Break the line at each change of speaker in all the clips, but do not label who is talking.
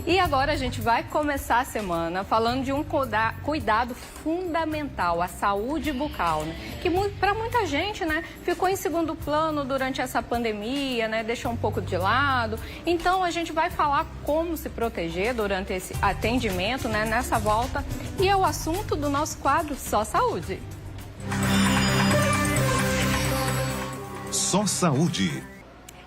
E agora a gente vai começar a semana falando de um cuidado fundamental, a saúde bucal, né? Que para muita gente, né, ficou em segundo plano durante essa pandemia, né, deixou um pouco de lado. Então a gente vai falar como se proteger durante esse atendimento, né, nessa volta. E é o assunto do nosso quadro Só Saúde.
Só Saúde.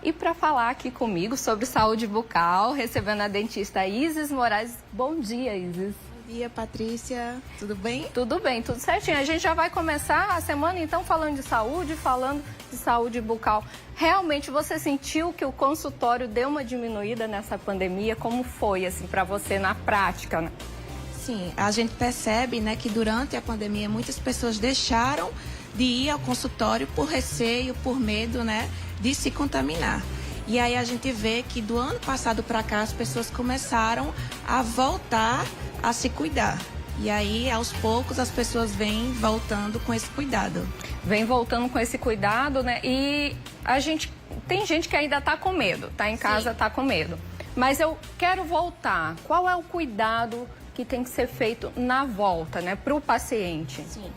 E para falar aqui comigo sobre saúde bucal, recebendo a dentista Isis Moraes. Bom dia, Isis.
Bom dia, Patrícia. Tudo bem?
Tudo bem, tudo certinho. A gente já vai começar a semana, então, falando de saúde bucal. Realmente, você sentiu que o consultório deu uma diminuída nessa pandemia? Como foi, assim, para você na prática, né?
Sim, a gente percebe, né, que durante a pandemia muitas pessoas deixaram de ir ao consultório por receio, por medo, né, de se contaminar. E aí a gente vê que do ano passado para cá as pessoas começaram a voltar a se cuidar. E aí, aos poucos, as pessoas vêm voltando com esse cuidado.
Vem voltando com esse cuidado, né? E tem gente que ainda está com medo, tá em casa, está com medo. Mas eu quero voltar. Qual é o cuidado que tem que ser feito na volta, né, para o paciente?
Sim.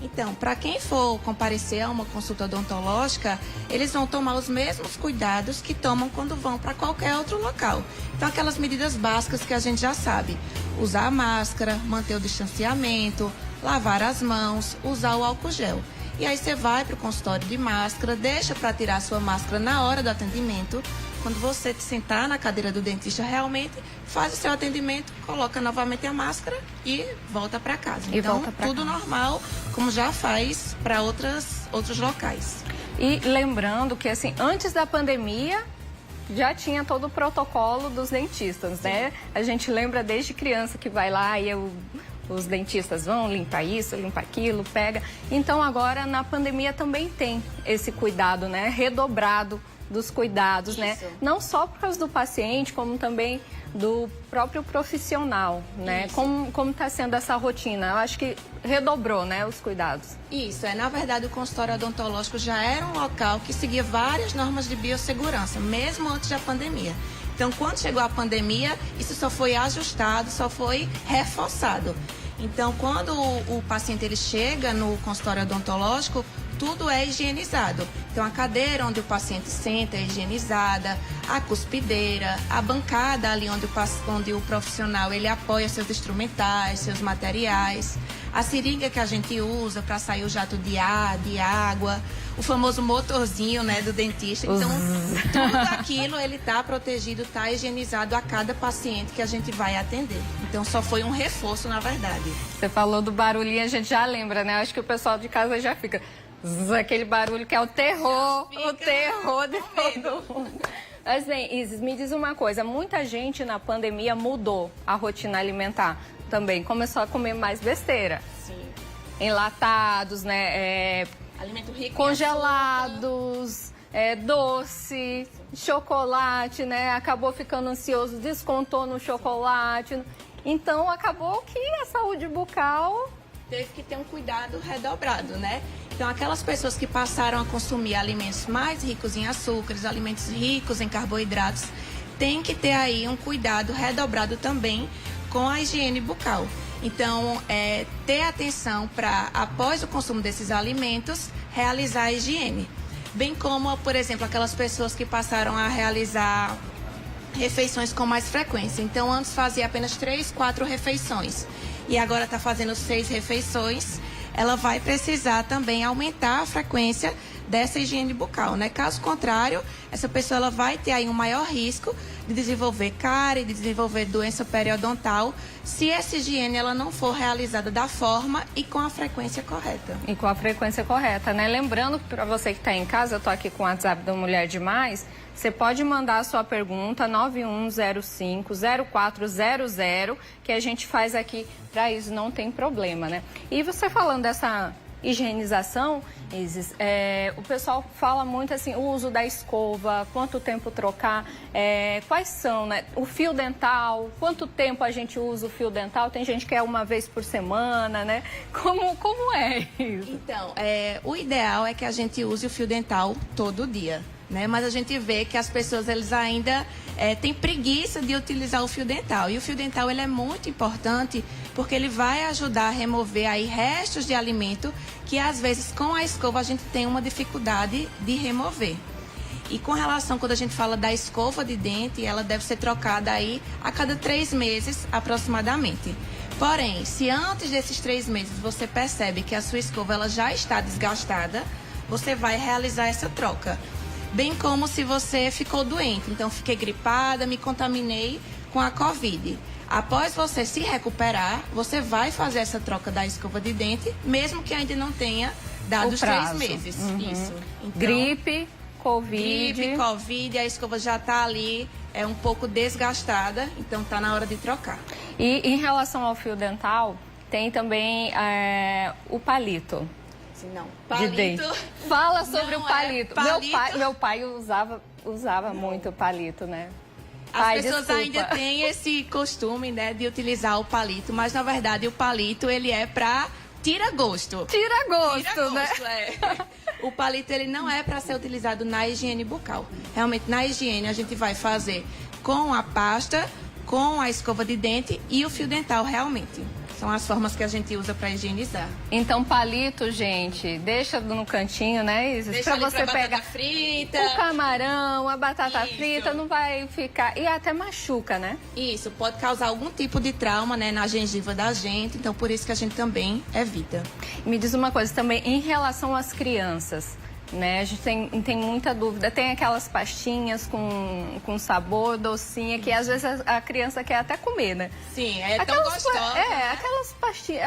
Então, para quem for comparecer a uma consulta odontológica, eles vão tomar os mesmos cuidados que tomam quando vão para qualquer outro local. Então, aquelas medidas básicas que a gente já sabe: usar a máscara, manter o distanciamento, lavar as mãos, usar o álcool gel. E aí você vai para o consultório de máscara, deixa para tirar a sua máscara na hora do atendimento. Quando você te sentar na cadeira do dentista, realmente faz o seu atendimento, coloca novamente a máscara e volta para casa. Então, tudo normal, como já faz para outros locais.
E lembrando que, assim, antes da pandemia, já tinha todo o protocolo dos dentistas, né? A gente lembra desde criança que vai lá e os dentistas vão limpar isso, limpar aquilo, pega. Então, agora, na pandemia também tem esse cuidado, né, redobrado dos cuidados, né? Não só por causa do paciente, como também do próprio profissional, né? Como está sendo essa rotina? Eu acho que redobrou, né, os cuidados.
Isso, na verdade, o consultório odontológico já era um local que seguia várias normas de biossegurança, mesmo antes da pandemia. Então, quando chegou a pandemia, isso só foi ajustado, só foi reforçado. Então, quando o paciente ele chega no consultório odontológico, tudo é higienizado. Então, a cadeira onde o paciente senta é higienizada, a cuspideira, a bancada ali onde o profissional ele apoia seus instrumentais, seus materiais, a seringa que a gente usa para sair o jato de ar, de água, o famoso motorzinho, né, do dentista. Então, tudo aquilo ele está protegido, está higienizado a cada paciente que a gente vai atender. Então, só foi um reforço, na verdade.
Você falou do barulhinho, a gente já lembra, né? Acho que o pessoal de casa já fica... aquele barulho que é o terror de todo mundo. Mas bem, Isis, me diz uma coisa, muita gente na pandemia mudou a rotina alimentar também, começou a comer mais besteira.
Sim.
Enlatados, né,
alimento rico
congelados, doce, chocolate, né, acabou ficando ansioso, descontou no chocolate. Então, acabou que a saúde bucal
teve que ter um cuidado redobrado, né? Então, aquelas pessoas que passaram a consumir alimentos mais ricos em açúcares, alimentos ricos em carboidratos, tem que ter aí um cuidado redobrado também com a higiene bucal. Então, ter atenção para, após o consumo desses alimentos, realizar a higiene. Bem como, por exemplo, aquelas pessoas que passaram a realizar refeições com mais frequência. Então, antes fazia apenas 3, 4 refeições. E agora está fazendo 6 refeições, ela vai precisar também aumentar a frequência dessa higiene bucal, né? Caso contrário, essa pessoa ela vai ter aí um maior risco de desenvolver cárie, de desenvolver doença periodontal, se essa higiene ela não for realizada da forma e com a frequência correta.
E com a frequência correta, né? Lembrando que para você que está em casa, eu estou aqui com o WhatsApp da Mulher Demais, você pode mandar a sua pergunta 9105-0400, que a gente faz aqui para isso, não tem problema, né? E você falando dessa higienização, Isis, o pessoal fala muito assim, o uso da escova, quanto tempo trocar, quais são, né? O fio dental, quanto tempo a gente usa o fio dental? Tem gente que é uma vez por semana, né? Como é isso?
Então, o ideal é que a gente use o fio dental todo dia. né? Mas a gente vê que as pessoas eles ainda têm preguiça de utilizar o fio dental. E o fio dental ele é muito importante porque ele vai ajudar a remover aí restos de alimento que às vezes com a escova a gente tem uma dificuldade de remover. E com relação, quando a gente fala da escova de dente, ela deve ser trocada aí a cada 3 meses aproximadamente. Porém, se antes desses 3 meses você percebe que a sua escova ela já está desgastada, você vai realizar essa troca. Bem como se você ficou doente, então fiquei gripada, me contaminei com a Covid. Após você se recuperar, você vai fazer essa troca da escova de dente, mesmo que ainda não tenha dado os 3 meses. Isso. Então,
Gripe,
Covid, a escova já está ali, um pouco desgastada, então está na hora de trocar.
E em relação ao fio dental, tem também o palito.
Não,
De dente. Fala sobre o palito.
Palito.
Meu pai usava muito palito, né?
As pessoas ainda têm esse costume, né, de utilizar o palito, mas na verdade o palito ele é para tira gosto.
Tira gosto, né?
O palito ele não é para ser utilizado na higiene bucal. Realmente na higiene a gente vai fazer com a pasta, com a escova de dente e o fio dental realmente. São as formas que a gente usa para higienizar.
Então, palito, gente, deixa no cantinho, né, Isis?
Deixa
pra você pegar
batata frita.
o camarão, a batata
Isso.
frita, não vai ficar... E até machuca, né?
Isso, pode causar algum tipo de trauma, né, na gengiva da gente. Então, por isso que a gente também evita.
Me diz uma coisa também, em relação às crianças, né? A gente tem muita dúvida. Tem aquelas pastinhas com sabor, docinha, que às vezes a criança quer até comer, né?
Sim, tão gostosa. Né?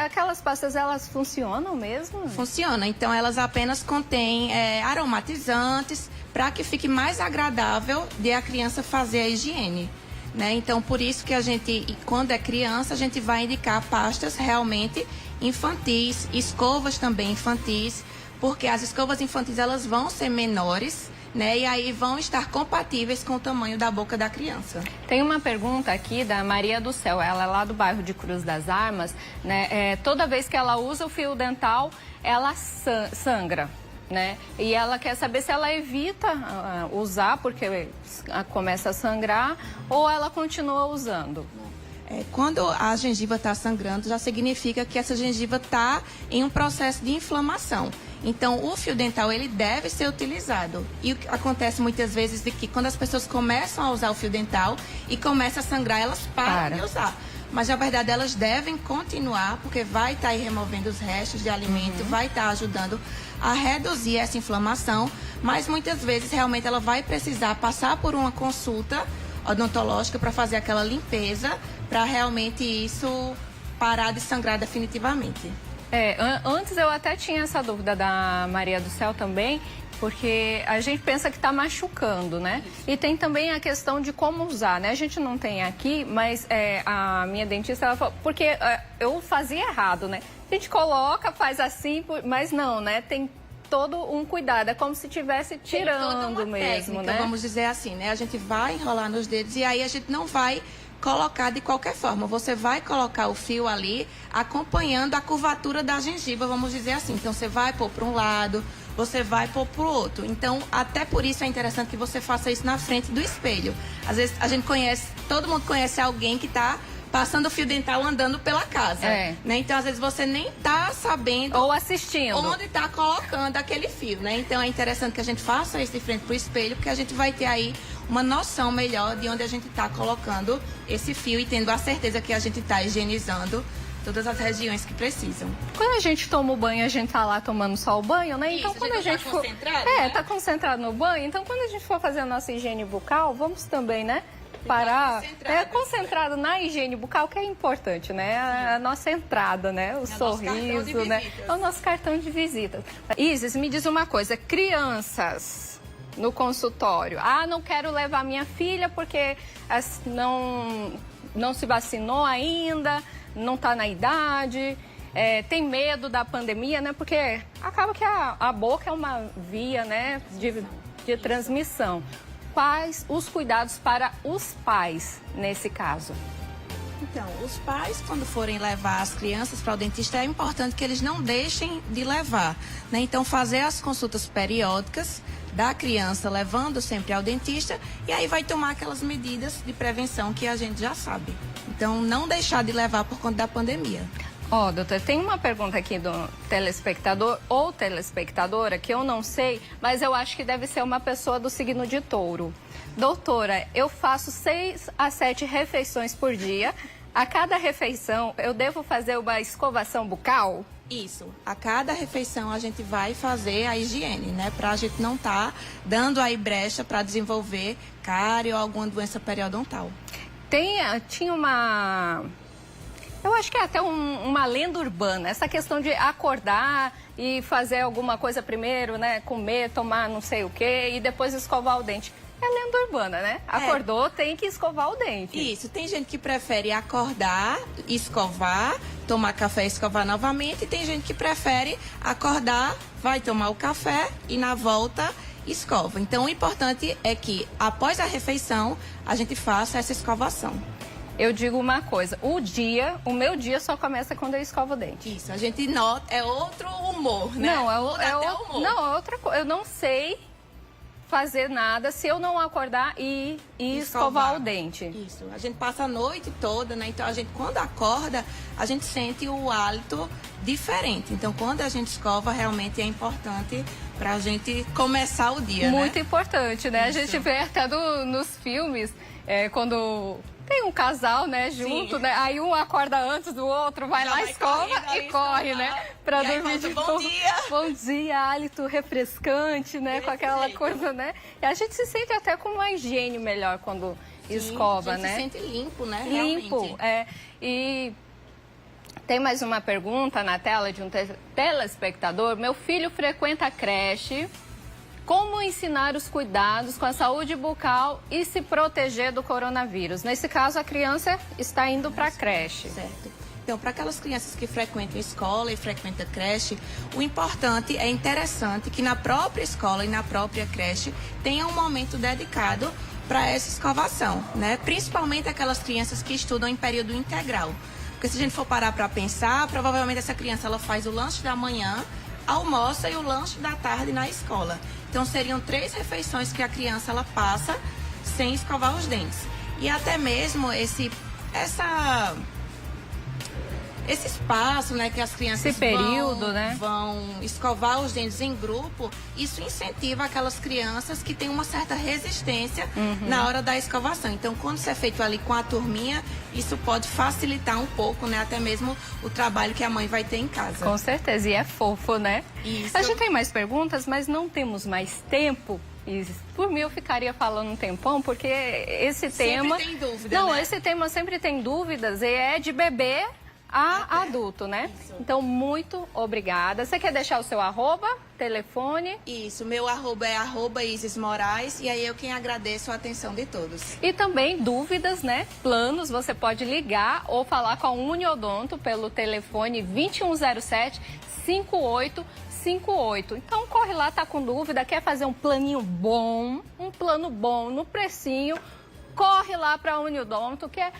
Aquelas pastas, elas funcionam mesmo?
Funciona. Então, elas apenas contêm aromatizantes para que fique mais agradável de a criança fazer a higiene. Né? Então, por isso que a gente, quando é criança, a gente vai indicar pastas realmente infantis, escovas também infantis, porque as escovas infantis elas vão ser menores, né? E aí vão estar compatíveis com o tamanho da boca da criança.
Tem uma pergunta aqui da Maria do Céu, ela é lá do bairro de Cruz das Armas, né? Toda vez que ela usa o fio dental, ela sangra, né? E ela quer saber se ela evita usar, porque começa a sangrar, ou ela continua usando.
Quando a gengiva está sangrando, já significa que essa gengiva está em um processo de inflamação. Então, o fio dental, ele deve ser utilizado. E o que acontece muitas vezes é que quando as pessoas começam a usar o fio dental e começa a sangrar, elas param de usar. Mas, na verdade, elas devem continuar, porque vai estar aí removendo os restos de alimento, vai estar ajudando a reduzir essa inflamação. Mas, muitas vezes, realmente, ela vai precisar passar por uma consulta odontológica para fazer aquela limpeza, para realmente isso parar de sangrar definitivamente.
Antes eu até tinha essa dúvida da Maria do Céu também, porque a gente pensa que está machucando, né? E tem também a questão de como usar, né? A gente não tem aqui, mas a minha dentista, ela falou, porque eu fazia errado, né? A gente coloca, faz assim, mas não, né? Tem todo um cuidado, é como se estivesse tirando mesmo,
técnica,
né?
Vamos dizer assim, né? A gente vai enrolar nos dedos e aí a gente não vai colocar de qualquer forma. Você vai colocar o fio ali acompanhando a curvatura da gengiva, vamos dizer assim. Então, você vai pôr para um lado, você vai pôr para o outro. Então, até por isso é interessante que você faça isso na frente do espelho. Às vezes, a gente conhece, todo mundo conhece alguém que está passando o fio dental andando pela casa. Né? Então, às vezes, você nem está sabendo...
Ou assistindo.
Onde está colocando aquele fio, né? Então, é interessante que a gente faça isso de frente para o espelho, porque a gente vai ter aí uma noção melhor de onde a gente está colocando esse fio e tendo a certeza que a gente está higienizando todas as regiões que precisam.
Quando a gente toma o banho, a gente tá lá tomando só o banho, né? Então, quando a gente for... tá concentrado no banho. Então, quando a gente for fazer a nossa higiene bucal, vamos também, né? Parar, concentrado na higiene bucal, que é importante, né? A nossa entrada, né? O sorriso, né? É o nosso cartão de visita. Isis, me diz uma coisa, crianças no consultório. Não quero levar minha filha porque não se vacinou ainda, não está na idade, tem medo da pandemia, né? Porque acaba que a boca é uma via, né, de transmissão. Quais os cuidados para os pais nesse caso?
Então, os pais, quando forem levar as crianças para o dentista, é importante que eles não deixem de levar, né? Então, fazer as consultas periódicas da criança, levando sempre ao dentista, e aí vai tomar aquelas medidas de prevenção que a gente já sabe. Então, não deixar de levar por conta da pandemia.
Ó, doutor, tem uma pergunta aqui do telespectador ou telespectadora que eu não sei, mas eu acho que deve ser uma pessoa do signo de touro. Doutora, eu faço 6 a 7 refeições por dia. A cada refeição, eu devo fazer uma escovação bucal?
Isso. A cada refeição a gente vai fazer a higiene, né? Pra gente não estar dando aí brecha para desenvolver cárie ou alguma doença periodontal.
Tinha uma... Eu acho que é até uma lenda urbana, essa questão de acordar e fazer alguma coisa primeiro, né? Comer, tomar não sei o quê e depois escovar o dente. É lenda urbana, né? Acordou, tem que escovar o dente.
Isso, tem gente que prefere acordar, escovar, tomar café e escovar novamente. E tem gente que prefere acordar, vai tomar o café e na volta escova. Então o importante é que após a refeição a gente faça essa escovação.
Eu digo uma coisa, o meu dia só começa quando eu escovo o dente.
Isso, a gente nota, é outro humor, né?
Não,
humor.
Não, é outra coisa. Eu não sei fazer nada se eu não acordar e escovar o dente.
Isso, a gente passa a noite toda, né? Então a gente, quando acorda, a gente sente o hálito diferente. Então quando a gente escova, realmente é importante pra gente começar o dia,
Muito
né?
importante, né?
Isso.
A gente vê até nos filmes, quando tem um casal, né, junto,
Sim.
né? Aí um acorda antes do outro, vai
Já
lá,
vai
escova
correndo ali,
e corre,
escovar.
né? Pra
E aí
dormir
volta,
de
bom
novo.
dia.
Bom dia, hálito refrescante, né?
Desse
Com aquela
jeito.
coisa, né? E a gente se sente até com uma higiene melhor quando escova,
a gente
né?
se sente limpo, né?
Limpo,
Realmente.
E tem mais uma pergunta na tela de um telespectador. Meu filho frequenta a creche. Como ensinar os cuidados com a saúde bucal e se proteger do coronavírus? Nesse caso, a criança está indo para a creche.
Certo. Então, para aquelas crianças que frequentam escola e frequentam creche, o importante, é interessante que na própria escola e na própria creche tenha um momento dedicado para essa escovação, né? Principalmente aquelas crianças que estudam em período integral. Porque se a gente for parar para pensar, provavelmente essa criança ela faz o lanche da manhã, almoça e o lanche da tarde na escola. Então seriam 3 refeições que a criança ela passa sem escovar os dentes. E até mesmo esse espaço, né, que as crianças
Esse período, né?
vão escovar os dentes em grupo, isso incentiva aquelas crianças que têm uma certa resistência na hora da escovação. Então, quando isso é feito ali com a turminha, isso pode facilitar um pouco, né, até mesmo o trabalho que a mãe vai ter em casa.
Com certeza, e é fofo, né?
Isso.
A gente tem mais perguntas, mas não temos mais tempo. E por mim eu ficaria falando um tempão, porque esse tema...
Sempre tem dúvida,
Não,
né?
esse tema sempre tem dúvidas e é de bebê a adulto, né?
Isso.
Então, muito obrigada. Você quer deixar o seu arroba, telefone?
Isso, meu arroba é @Isis Moraes, e aí eu quem agradeço a atenção de todos.
E também dúvidas, né? Planos, você pode ligar ou falar com a Uniodonto pelo telefone 2107-5858. Então, corre lá, tá com dúvida, quer fazer um planinho bom, um plano bom no precinho, corre lá para a Uniodonto, que é